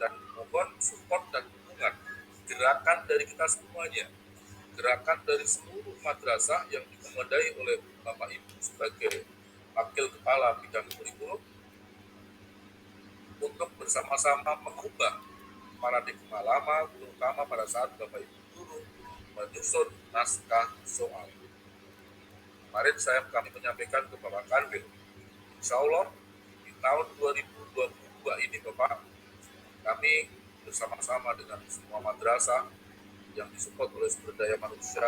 dan mohon support dan dukungan gerakan dari kita semuanya, gerakan dari seluruh madrasah yang dikomandai oleh Bapak Ibu sebagai wakil kepala bidang kurikulum untuk bersama-sama mengubah paradigma lama, terutama pada saat Bapak Ibu guru menyusun naskah soal. Kemarin kami menyampaikan ke Bapak Kanwil, insya Allah di tahun 2022 ini Bapak, kami bersama-sama dengan semua madrasah yang disupport oleh sumber daya manusia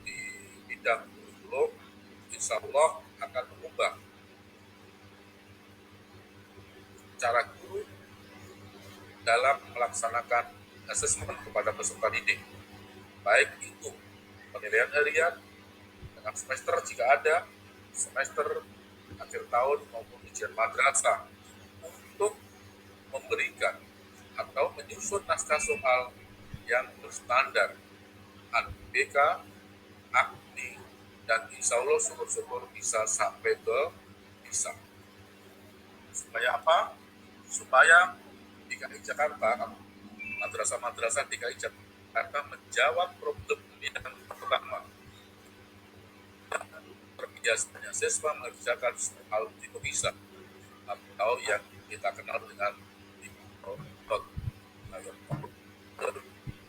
di bidang kurikulum, insya Allah akan mengubah cara guru dalam melaksanakan asesmen kepada peserta didik, baik itu penilaian harian dengan semester jika ada, semester akhir tahun maupun ujian madrasah, untuk memberikan atau menyusun naskah soal yang berstandar ANBK, AKMI, dan insya Allah syukur-syukur bisa sampai ke bisa. Supaya apa? Supaya DKI Jakarta, madrasah-madrasah DKI Jakarta menjawab problem yang pertama, terbiasanya siswa mengerjakan soal tidak bisa atau yang kita kenal dengan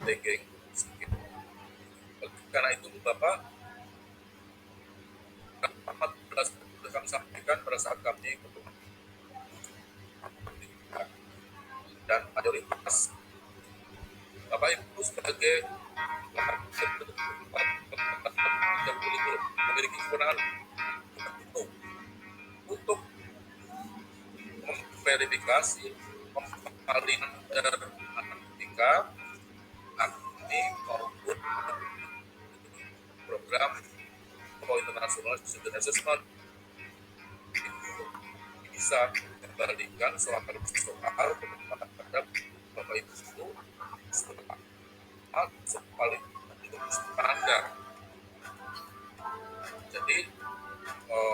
thinking skill. Karena itu Bapak, sudah kami sampaikan pada saat kami dan mayoritas Bapak Ibu sebagai memiliki kewenangan untuk memverifikasi, memvalidar ANBK, AKMI maupun program internasional student assessment bisa membalikan soal terhadap Bapak Ibu itu paling standar. Jadi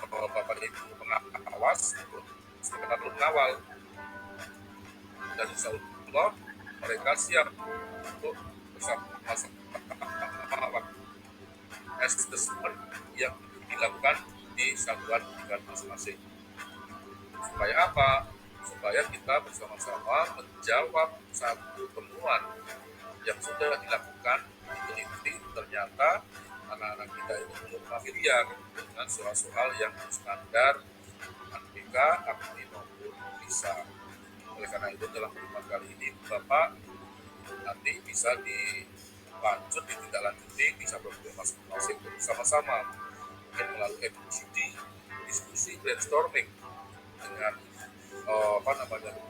Bapak Ibu pengawas sekedar mengawal, dan insya Allah mereka siap untuk bersama-sama assessment yang dilakukan di satuan pendidikan masing-masing. Supaya apa? Supaya kita bersama-sama menjawab satu temuan yang sudah dilakukan diteliti, ternyata anak-anak kita itu belum familiar dengan soal-soal yang standar ANBK, AKMI maupun bisa. Oleh karena itu dalam pertemuan kali ini Bapak nanti bisa dilanjut, ditindaklanjuti, bisa berkumpul masing-masing bersama-sama, mungkin melalui MCD, diskusi brainstorming dengan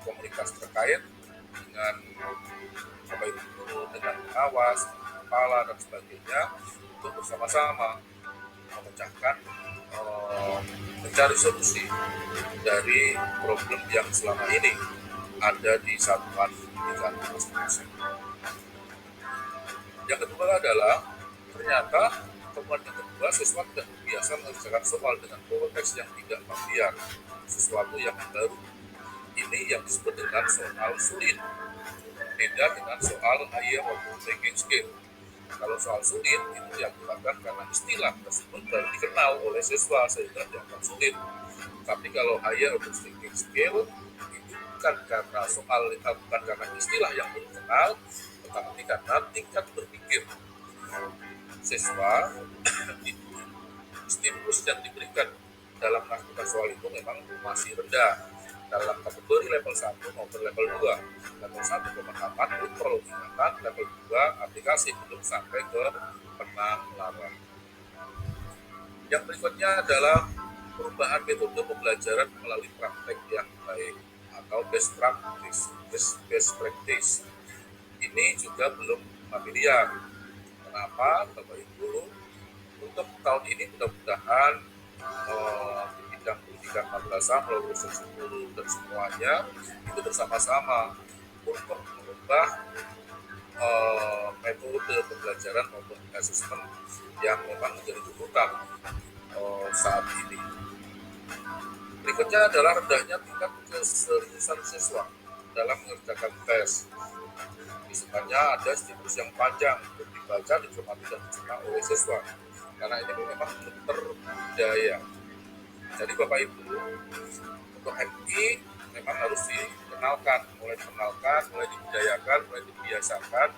komunitas terkait dengan Bapak Ibu guru, dengan pengawas, kepala dan sebagainya, untuk bersama-sama memecahkan, mencari solusi dari problem yang selama ini ada di satuan pendidikan masing-masing. Yang kedua adalah ternyata temuan yang kedua, siswa tidak biasa mengerjakan soal dengan konteks yang tidak familiar, sesuatu yang baru. Ini yang disebut dengan soal sulit, beda dengan soal higher order thinking skill. Kalau soal sulit itu diakibatkan karena istilah tersebut baru dikenal oleh siswa sehingga dianggap sulit. Tapi kalau higher order thinking skill itu bukan karena bukan karena istilah yang belum dikenal, tetapi karena tingkat berpikir siswa itu, stimulus yang diberikan dalam melakukan soal itu memang masih rendah dalam kategori level 1 maupun level 2. Level 1 pemahaman itu perlu diingatkan, level 2 aplikasi belum sampai ke penalaran. Yang berikutnya adalah perubahan metode pembelajaran melalui praktek yang baik atau best practice. Ini juga belum familiar. Kenapa Bapak Ibu? Untuk tahun ini mudah-mudahan di bidang pendidikan madrasah melalui seksi guru dan semuanya itu bersama-sama untuk merubah metode pembelajaran maupun asesmen yang memang menjadi tuntutan saat ini. Berikutnya adalah rendahnya tingkat keseriusan siswa dalam mengerjakan tes. Misalnya ada stimulus yang panjang untuk dibaca, dicermati, dan dicerna oleh siswa. Karena ini memang terbudaya. Jadi Bapak Ibu, untuk MI memang harus dikenalkan, mulai dibudayakan, mulai dibiasakan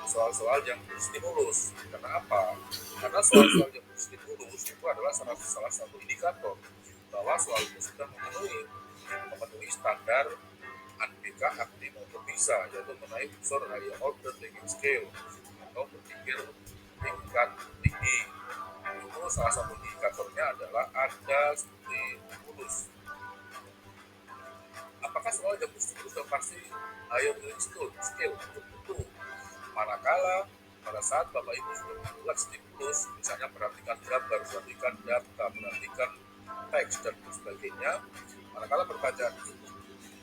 soal-soal yang berstimulus. Karena apa? Karena soal-soal yang berstimulus itu adalah salah satu indikator bahwa soal itu sudah memenuhi standar ANBK, AKTI maupun PISA, yaitu mengenai unsur higher order thinking scale atau berpikir tingkat tinggi. Itu salah satu indikatornya adalah ada stimulus. Apakah soal yang berstimulus sudah pasti higher thinking scale? Tentu. Manakala pada saat Bapak Ibu sudah membuat stimulus, misalnya perhatikan gambar, perhatikan data, perhatikan teks, dan sebagainya, manakala pertanyaan itu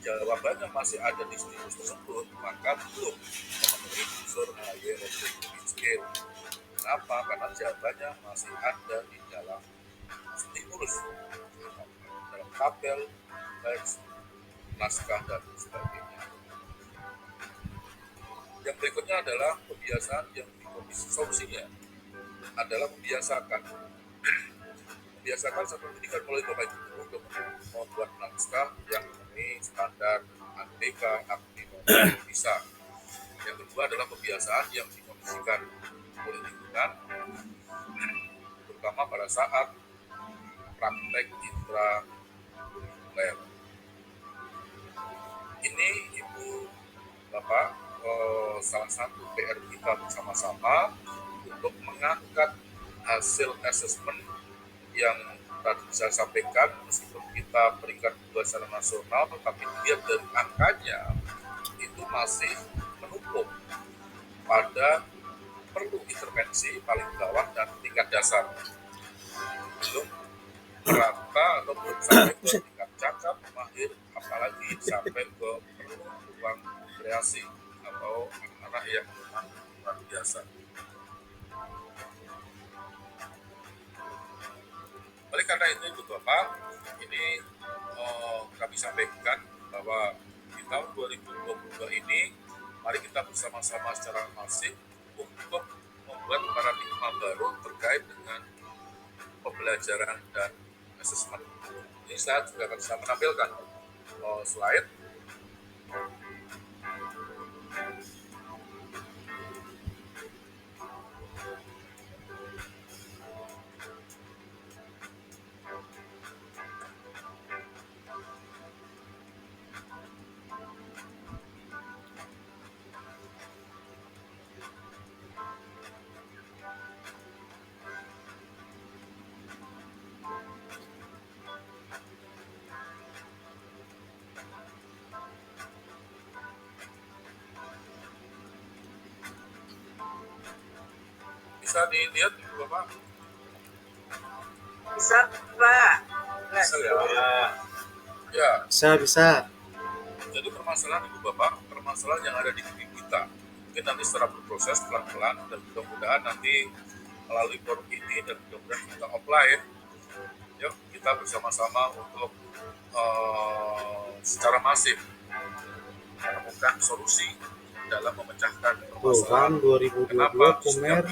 jawabannya masih ada di stimulus tersebut, maka belum memenuhi unsur higher thinking scale. Kenapa? Karena jawabannya masih ada di dalam stimulus, dalam tabel, teks, naskah, dan sebagainya. Yang berikutnya adalah kebiasaan yang solusinya adalah membiasakan satu pendidikan mulai Bapak Ibu untuk membuat naskah yang memenuhi standar ANBK, AKTI, maupun PISA. Yang kedua adalah kebiasaan yang dikondisikan oleh lingkungan, terutama pada saat praktek intrakuler. Ini Ibu Bapak salah satu PR kita bersama-sama untuk mengangkat hasil asesmen yang tadi saya sampaikan. Meskipun kita peringkat 2 secara nasional, tapi dilihat dari angkanya itu masih menumpuk pada perlu intervensi paling bawah dan tingkat dasar, belum merata atau belum sampai ke tingkat cakap, mahir, apalagi sampai ke perlu ruang kreasi atau anak-anak yang memang luar biasa. Oleh karena itu Ibu Bapak, ini kami sampaikan bahwa di tahun 2022 ini mari kita bersama-sama secara masif untuk membuat paradigma baru terkait dengan pembelajaran dan asesmen. Ini saya juga akan bisa menampilkan slide. Bisa dilihat Ibu Bapak? Bisa Pak. Bisa ya? Bisa. Jadi permasalahan Ibu Bapak, permasalahan yang ada di diri kita, mungkin nanti secara berproses pelan-pelan, dan mudah-mudahan nanti melalui forum ini dan mudah-mudahan kita offline, yuk kita bersama-sama untuk secara masif menemukan solusi dalam memecahkan permasalahan. 2022 Kumer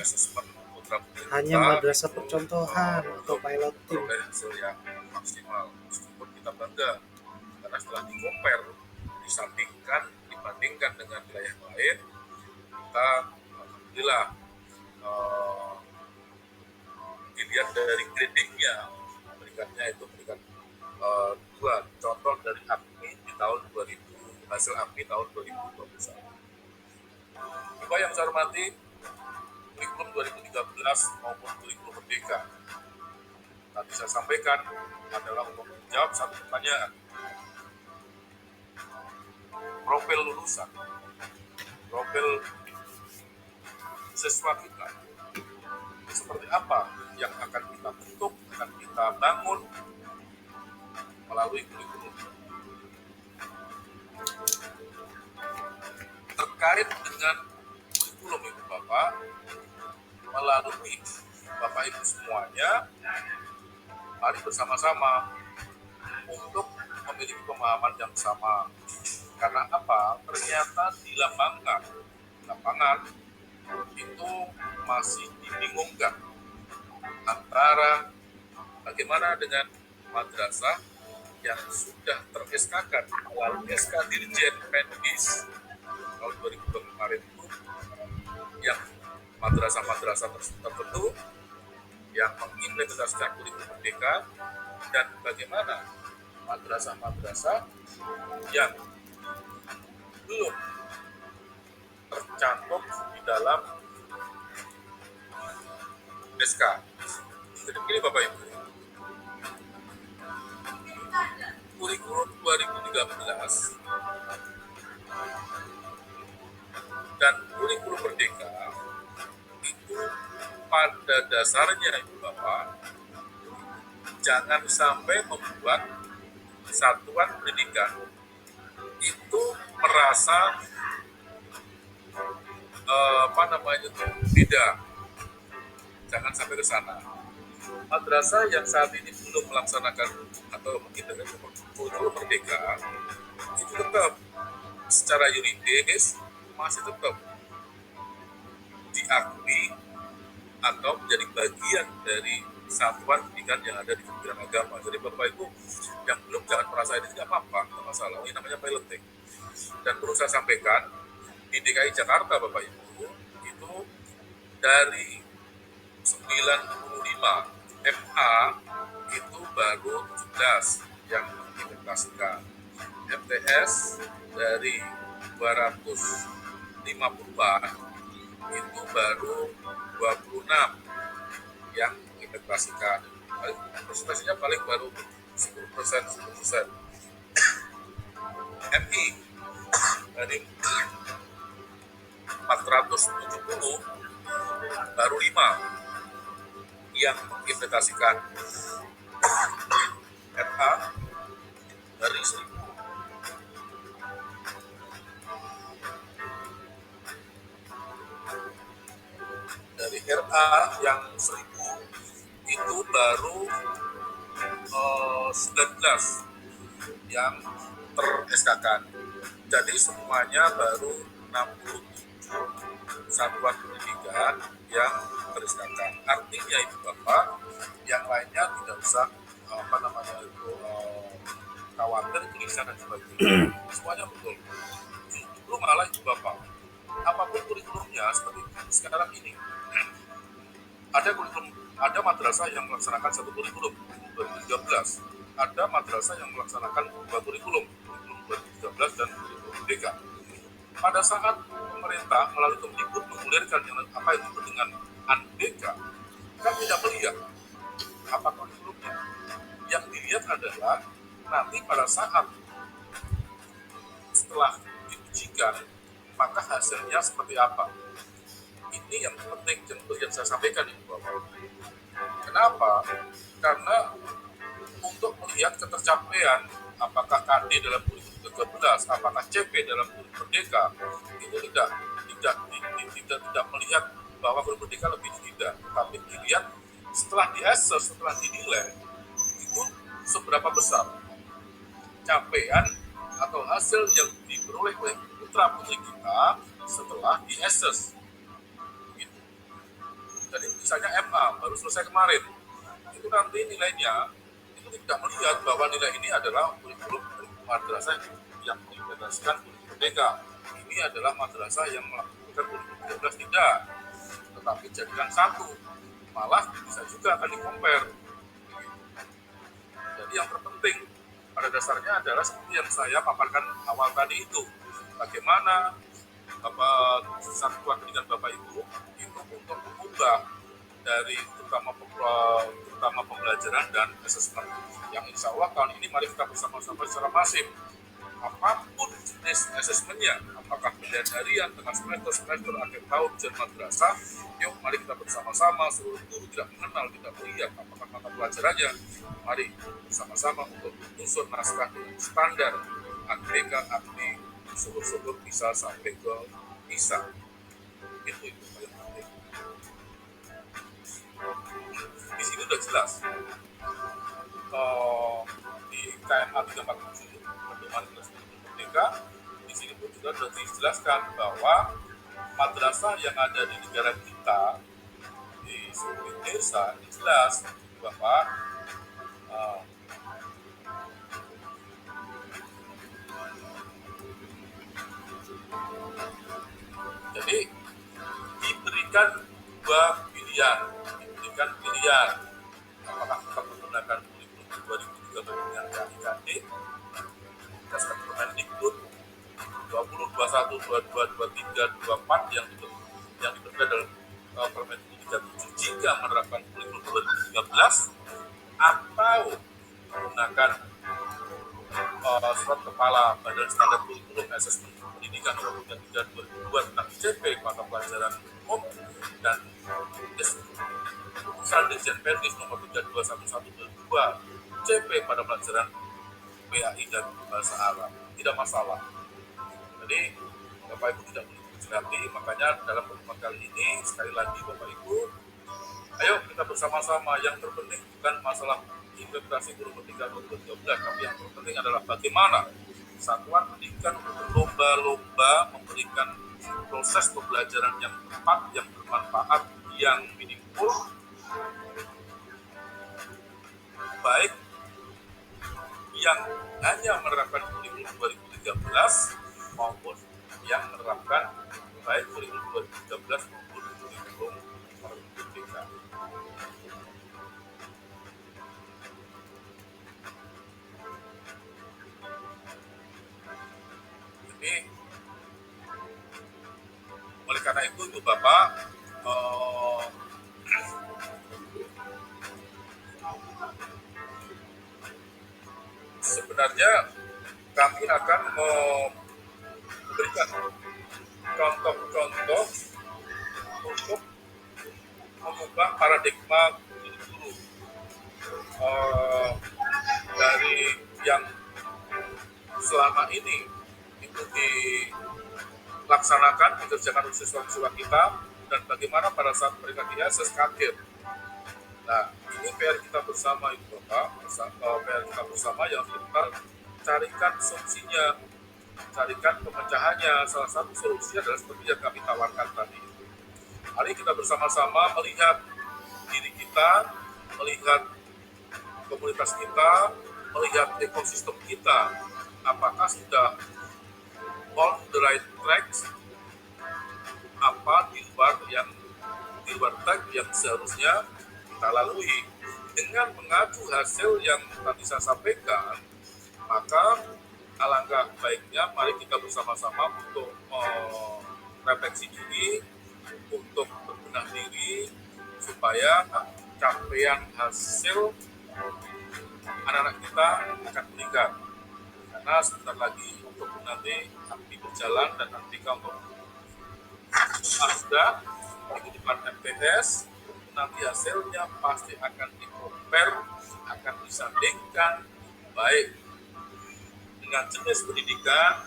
hanya madrasah percontohan atau pilot team. Hasil yang maksimal, meskipun kita bangga karena setelah dibandingkan dengan wilayah lain, kita alhamdulillah dilihat dari gradingnya, peringkatnya itu peringkat 2, contoh dari AKMI di tahun 2000, hasil AKMI tahun 2021. Bapak yang saya hormati, kurikulum 2013 maupun kurikulum Merdeka, tadi saya sampaikan adalah untuk menjawab satu pertanyaan, profil lulusan, profil siswa kita seperti apa yang akan kita bentuk, akan kita bangun melalui kurikulum. Terkait dengan kurikulum Ibu Bapak, melalui Bapak Ibu semuanya, mari bersama-sama untuk memiliki pemahaman yang sama Karena apa? Ternyata di lapangan itu masih dibingungkan antara bagaimana dengan madrasah yang sudah ter-SK-kan melalui SK Dirjen Pendis tahun 2020 kemarin itu, yang madrasah-madrasah tertentu yang mengimplementasikan kurikulum merdeka, dan bagaimana madrasah-madrasah yang belum tercantum di dalam SK. Jadi begini Bapak Ibu, kurikulum 2013 dan kurikulum merdeka itu pada dasarnya Ibu Bapak jangan sampai membuat satuan pendidikan itu merasa beda. Jangan sampai ke sana. Madrasah yang saat ini belum melaksanakan atau mengimplementasikan kurikulum merdeka itu tetap secara yuridis masih tetap diakui atau menjadi bagian dari satuan pendidikan yang ada di Kementerian Agama. Jadi Bapak Ibu yang belum, jangan merasa ini tidak apa-apa, tidak masalah. Ini namanya piloting. Dan perlu saya sampaikan, di DKI Jakarta Bapak Ibu itu dari 95 MA itu baru 17 yang diimplementasikan. MTS dari 250-an itu baru 26 yang diimplementasikan. Persentasinya paling baru 10%. MI dari 470 baru 5 yang diimplementasikan. RA dari 1000 dari RA yang 1000 itu baru 19 yang ter-SK-kan. Jadi semuanya baru 67 satuan pendidikan yang ter-SK-kan. Artinya Ibu Bapak, yang lainnya tidak usah khawatir, gelisah dan sebagainya. Semuanya betul. Justru malah Ibu Bapak, apapun kurikulumnya seperti sekarang ini, ada madrasah yang melaksanakan satu kurikulum 2013, ada madrasah yang melaksanakan dua kurikulum 2013 dan kurikulum merdeka. Pada saat pemerintah melalui Kemdikbud menggulirkan yang apa itu disebut dengan Andeka, kan tidak melihat apa kurikulumnya. Yang dilihat adalah nanti pada saat setelah diujikan, maka hasilnya seperti apa. Ini yang penting yang saya sampaikan Ibu Bapak. Kenapa? Karena untuk melihat ketercapaian apakah KD dalam kurikulum 13, apakah CP dalam kurikulum merdeka, itu tidak melihat bahwa kurikulum merdeka lebih tidak, tetapi dilihat setelah di-assess, setelah dinilai, itu seberapa besar capaian atau hasil yang diperoleh oleh putra putri kita setelah di-assess. Jadi misalnya MA baru selesai kemarin, itu nanti nilainya itu tidak melihat bahwa nilai ini adalah kurikulum madrasah yang mengimplementasikan kurikulum merdeka. Ini adalah madrasah yang melakukan kurikulum 13, tidak, tetapi jadikan satu, malah bisa juga akan di-compare. Jadi yang terpenting pada dasarnya adalah seperti yang saya paparkan awal tadi itu, bagaimana satuan pendidikan Bapak Ibu itu untuk mengubah dari terutama pembelajaran dan asesmen yang insya Allah tahun ini mari kita bersama-sama secara masif, apapun jenis asesmennya, apakah pilihan harian, tengah semester, akhir tahun, ujian madrasah, yuk mari kita bersama-sama, seluruh guru tidak mengenal, tidak melihat apakah mata pelajarannya, mari bersama-sama untuk menyusun naskah dengan standar ABK, ABD, syukur bisa sampai ke bisa. Itu paling penting. Di sini udah jelas. Di KMA 347 pedoman kurikulum merdeka sini pun juga sudah dijelaskan bahwa madrasah yang ada di negara kita di seluruh desa ini jelas Bapak jadi diberikan dua pilihan, apakah kita menggunakan kurikulum 2013 dengan KIKD berdasarkan Permendikbud 20, 21, 22, 23, 24 yang dibentuk dalam Permendikbud 37 jika menerapkan kurikulum 2013 atau menggunakan surat kepala Badan Standar Kurikulum Asesmen Pendidikan nomor 33 2002 tentang CP mata pelajaran umum dan Dirjen Perkis nomor 321122 CP pada pelajaran PAI dan bahasa Arab. Tidak masalah. Jadi Bapak Ibu tidak boleh berhati, makanya dalam pertemuan kali ini sekali lagi Bapak Ibu, ayo kita bersama-sama. Yang terpenting bukan masalah implementasi kurikulum 2013, tapi yang terpenting adalah bagaimana satuan pendidikan berlomba-lomba memberikan proses pembelajaran yang tepat, yang bermanfaat, yang meaningful, baik yang hanya menerapkan kurikulum 2013 maupun yang menerapkan baik kurikulum 2013 maupun kurikulum Merdeka. Jadi oleh karena itu Bapak sebenarnya kami akan memberikan contoh-contoh untuk mengubah paradigma guru dari yang selama ini itu dilaksanakan, dikerjakan oleh siswa-siswa kita, dan bagaimana pada saat mereka diakses kaget. Nah, ini PR kita bersama Ibu Bapak, PR kita bersama yang kita carikan solusinya, carikan pemecahannya. Salah satu solusinya adalah seperti yang kami tawarkan tadi. Mari kita bersama-sama melihat diri kita, melihat komunitas kita, melihat ekosistem kita, apakah sudah on the right track, apa di luar track yang seharusnya kita lalui. Dengan mengacu hasil yang tadi saya sampaikan, maka alangkah baiknya mari kita bersama-sama untuk refleksi diri, untuk berbenah diri supaya capaian hasil anak-anak kita akan meningkat. Karena sebentar lagi untuk nanti aktif berjalan dan nanti untuk sudah minggu depan MTS, nanti hasilnya pasti akan di-compare, akan disandingkan baik dengan jenis pendidikan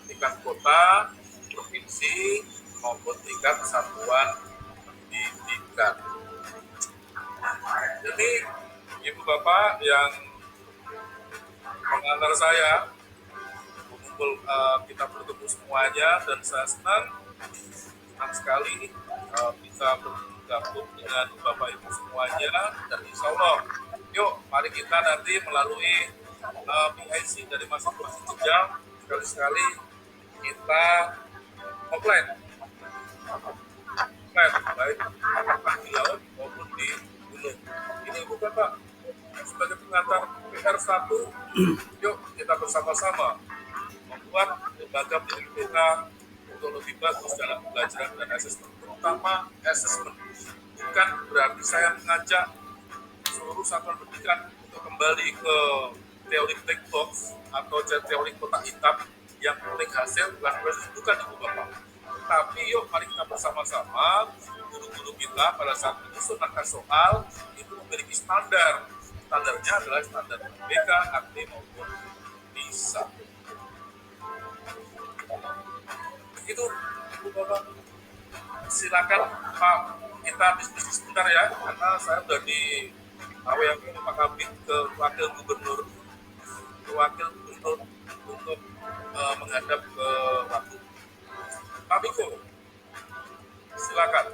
tingkat kota, provinsi maupun tingkat satuan pendidikan. Jadi Ibu Bapak yang mengantar saya mengumpul kita bertemu semuanya, dan saya senang sekali bisa bergabung dengan Bapak Ibu semuanya, dan insya Allah yuk mari kita nanti melalui PIC dari masing-masing jenjang sekali-sekali kita offline baik di laut maupun di gunung. Ini Ibu Bapak sebagai pengantar PR1, yuk kita bersama-sama membuat lembaga pendidikan untuk lebih bagus dalam pembelajaran dan asesmen, terutama asesmen. Bukan berarti saya mengajak seluruh satuan pendidikan untuk kembali ke teori black box atau teori kotak hitam yang penting hasil bukan Ibu Bapak. Tapi yuk mari kita bersama-sama, guru-guru kita pada saat menyusun naskah soal itu memiliki standar. Standarnya adalah standar BK, AKD maupun PISA. Itu Ibu Bapak. Silakan Pak, kita diskusi sebentar ya, karena saya sudah di WA Pak Kabit ke wakil gubernur untuk menghadap ke Ratu. Pak Miko, silakan.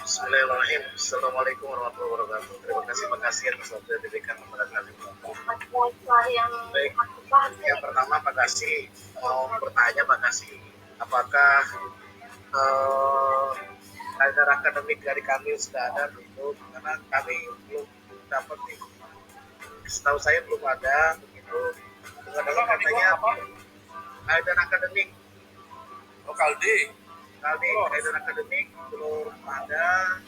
Bismillahirrahmanirrahim. Assalamualaikum warahmatullahi wabarakatuh. Terima kasih atas waktu yang diberikan kepada kami. Baik, yang pertama Pak Kasih mau bertanya Pak Kasih, apakah kalender akademik dari kami sudah ada belum? Karena kami belum dapat nih. Setahu saya belum ada begitu. Dengar katanya kalender akademik. Oh, Kaldi. Kalender akademik belum ada,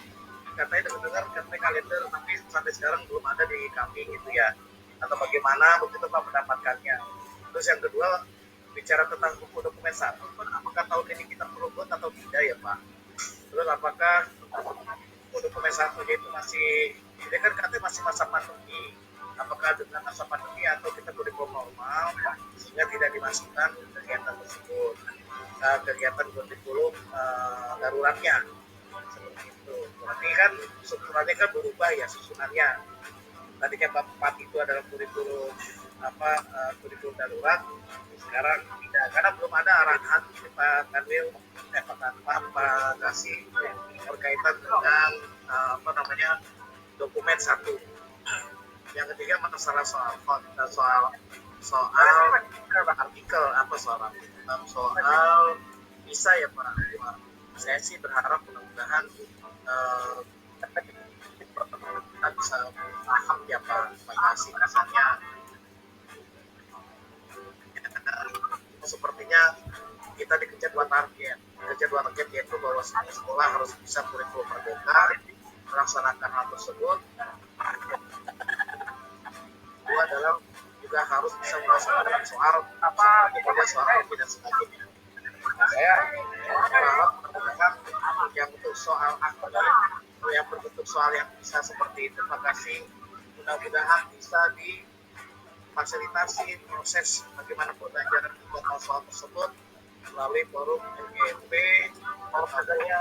katanya dengar katanya kalender, tapi sampai sekarang belum ada di kami gitu ya, atau bagaimana begitu Pak mendapatkannya. Terus yang kedua, bicara tentang buku dokumen 1, apakah tahun ini kita perlu buat atau tidak ya Pak? Terus apakah buku dokumen 1 itu masih, ini kan katanya masih masa pandemi, apakah dengan masa pandemi atau kita kurikulum normal sehingga tidak dimasukkan kegiatan tersebut, kegiatan kurikulum daruratnya seperti itu. Berarti kan susunannya kan berubah ya susunannya. Tadi kan Pak itu adalah kurikulum kurikulum darurat, sekarang tidak, karena belum ada arahan Pak Kanwil Pak Kasih berkaitan dengan dokumen 1. Yang ketiga masalah soal artikel soal bisa ya Pak. Saya sih berharap mudah-mudahan kita bisa paham ya Pak Kasih, misalnya sepertinya kita dikejar dua target yaitu bahwa sekolah harus bisa kurikulum merdeka melaksanakan hal tersebut. Kedua adalah juga harus bisa melaksanakan soal tidak sebagainya. Nah, saya berharap mudah-mudahan yang untuk soal yang berbentuk soal yang bisa seperti itu, Pak Kasih, mudah-mudahan bisa difasilitasi proses bagaimana pembelajaran tentang soal tersebut melalui forum LGMP adanya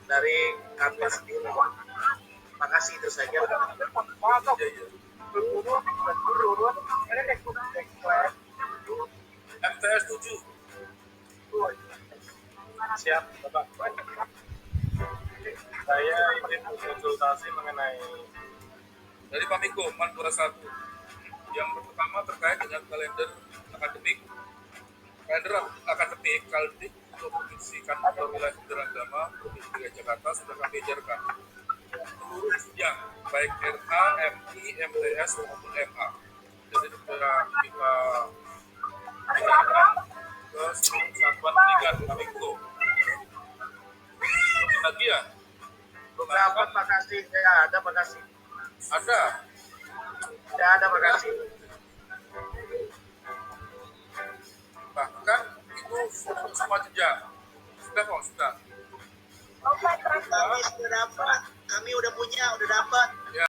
dari kami sendiri. Terima kasih, itu saja. MTS 7. Siap, Bapak. Saya ingin konsultasi mengenai Dari Pak Miko, Manpura 1. Yang pertama terkait dengan kalender akademik. Kalender akademik Kaldi untuk Provinsi Kanwil Wilayah Kementerian Agama Provinsi DKI Jakarta sudah kami edarkan seluruh jenjang, baik RA, MI, MTS maupun MA. Jadi sudah kita edarkan ke seluruh satuan pendidikan Pak Miko. Lagi ya? Beberapa Pak Kasih, ya ada Pak Kasih. Ada. Tidak ada Pak Kasih. Bahkan itu semua jenjang. Sudah kok, sudah. Kami sudah dapat, kami udah punya, udah dapat. Ya.